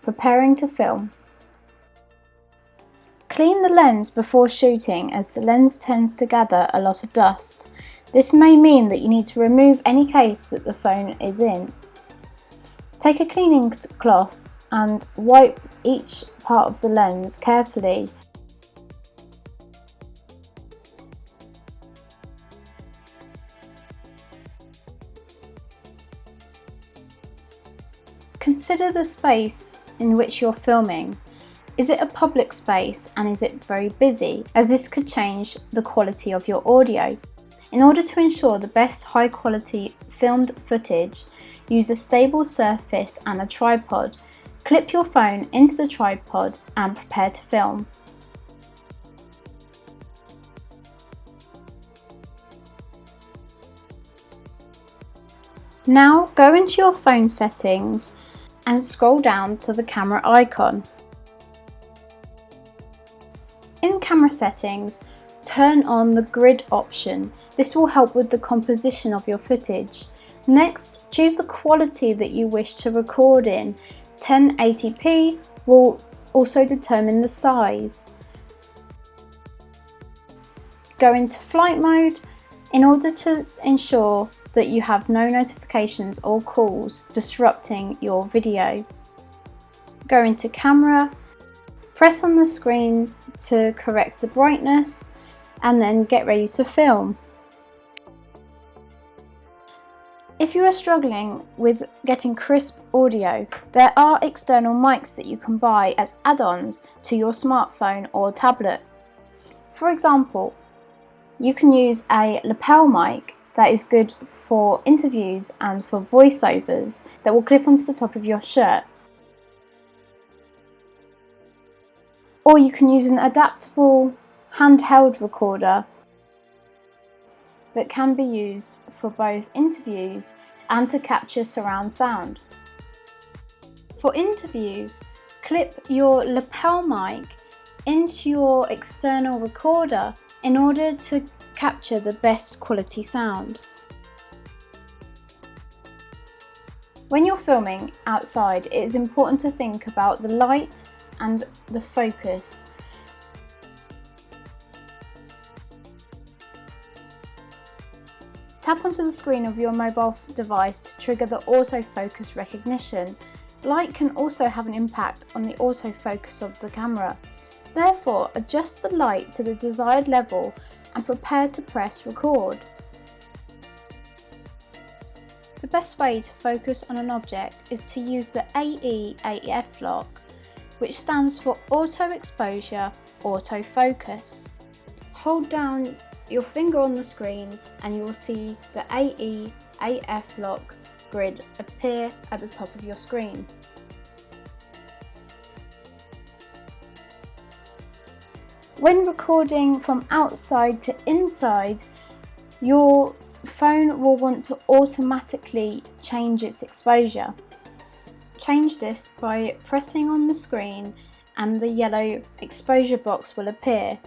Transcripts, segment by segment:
Preparing to film. Clean the lens before shooting, as the lens tends to gather a lot of dust. This may mean that you need to remove any case that the phone is in. Take a cleaning cloth and wipe each part of the lens carefully. Consider the space in which you're filming. Is it a public space and is it very busy, as this could change the quality of your audio? In order to ensure the best high quality filmed footage, use a stable surface and a tripod. Clip your phone into the tripod and prepare to film. Now go into your phone settings and scroll down to the camera icon. In camera settings, turn on the grid option. This will help with the composition of your footage. Next, choose the quality that you wish to record in. 1080p will also determine the size. Go into flight mode in order to ensure that you have no notifications or calls disrupting your video. Go into camera, press on the screen to correct the brightness, and then get ready to film. If you are struggling with getting crisp audio, there are external mics that you can buy as add-ons to your smartphone or tablet. For example, you can use a lapel mic that is good for interviews and for voiceovers that will clip onto the top of your shirt. Or you can use an adaptable handheld recorder that can be used for both interviews and to capture surround sound. For interviews, clip your lapel mic into your external recorder in order to capture the best quality sound. When you're filming outside, it is important to think about the light and the focus. Tap onto the screen of your mobile device to trigger the autofocus recognition. Light can also have an impact on the autofocus of the camera. Therefore, adjust the light to the desired level and prepare to press record. The best way to focus on an object is to use the AE-AF lock, which stands for Auto Exposure Auto Focus. Hold down your finger on the screen and you will see the AE-AF lock grid appear at the top of your screen. When recording from outside to inside, your phone will want to automatically change its exposure. Change this by pressing on the screen and the yellow exposure box will appear.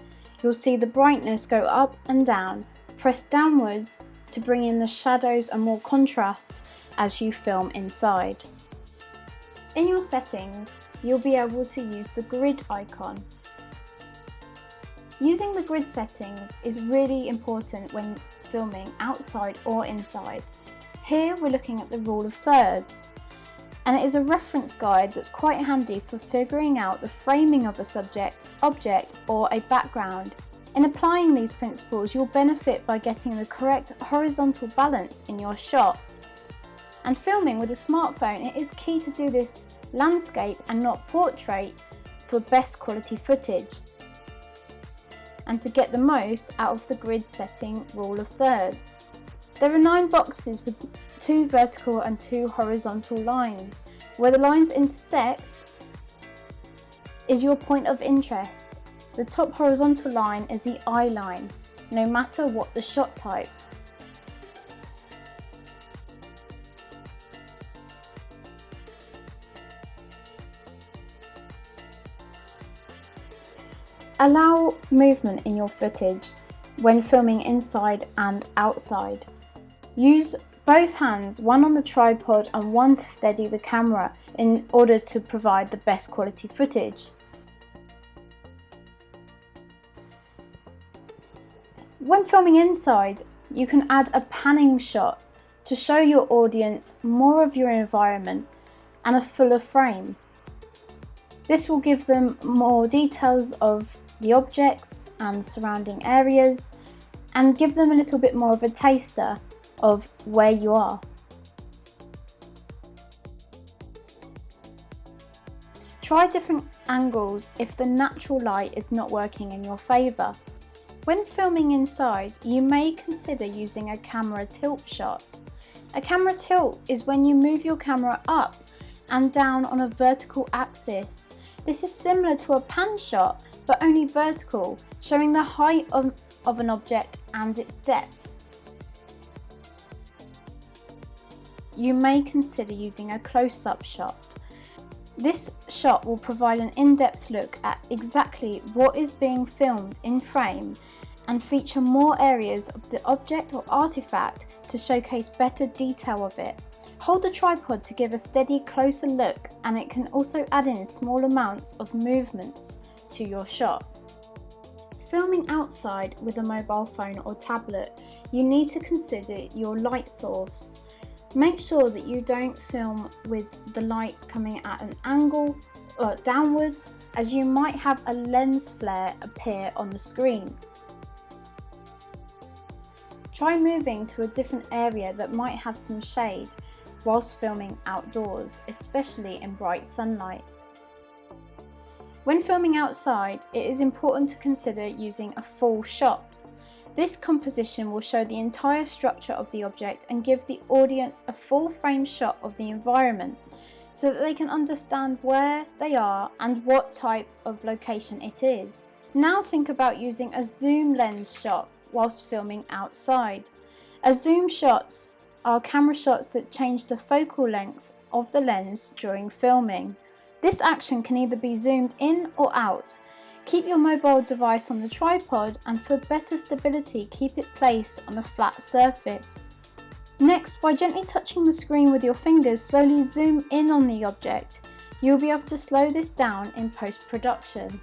You'll see the brightness go up and down. Press downwards to bring in the shadows and more contrast as you film inside. In your settings, you'll be able to use the grid icon. Using the grid settings is really important when filming outside or inside. Here we're looking at the rule of thirds, and it is a reference guide that's quite handy for figuring out the framing of a subject, object or a background. In applying these principles, you'll benefit by getting the correct horizontal balance in your shot. And filming with a smartphone, it is key to do this landscape and not portrait for best quality footage, and to get the most out of the grid setting rule of thirds. There are 9 boxes with 2 vertical and 2 horizontal lines. Where the lines intersect is your point of interest. The top horizontal line is the eye line, no matter what the shot type. Allow movement in your footage when filming inside and outside. Use both hands, one on the tripod and one to steady the camera in order to provide the best quality footage. When filming inside, you can add a panning shot to show your audience more of your environment and a fuller frame. This will give them more details of the objects and surrounding areas and give them a little bit more of a taster of where you are. Try different angles if the natural light is not working in your favour. When filming inside, you may consider using a camera tilt shot. A camera tilt is when you move your camera up and down on a vertical axis. This is similar to a pan shot, but only vertical, showing the height of an object and its depth. You may consider using a close-up shot. This shot will provide an in-depth look at exactly what is being filmed in frame and feature more areas of the object or artifact to showcase better detail of it. Hold the tripod to give a steady, closer look, and it can also add in small amounts of movements to your shot. Filming outside with a mobile phone or tablet, you need to consider your light source. Make sure that you don't film with the light coming at an angle or downwards, as you might have a lens flare appear on the screen. Try moving to a different area that might have some shade whilst filming outdoors, especially in bright sunlight. When filming outside, it is important to consider using a full shot. This composition will show the entire structure of the object and give the audience a full frame shot of the environment so that they can understand where they are and what type of location it is. Now think about using a zoom lens shot whilst filming outside. A zoom shots are camera shots that change the focal length of the lens during filming. This action can either be zoomed in or out. Keep your mobile device on the tripod, and for better stability, keep it placed on a flat surface. Next, by gently touching the screen with your fingers, slowly zoom in on the object. You'll be able to slow this down in post-production.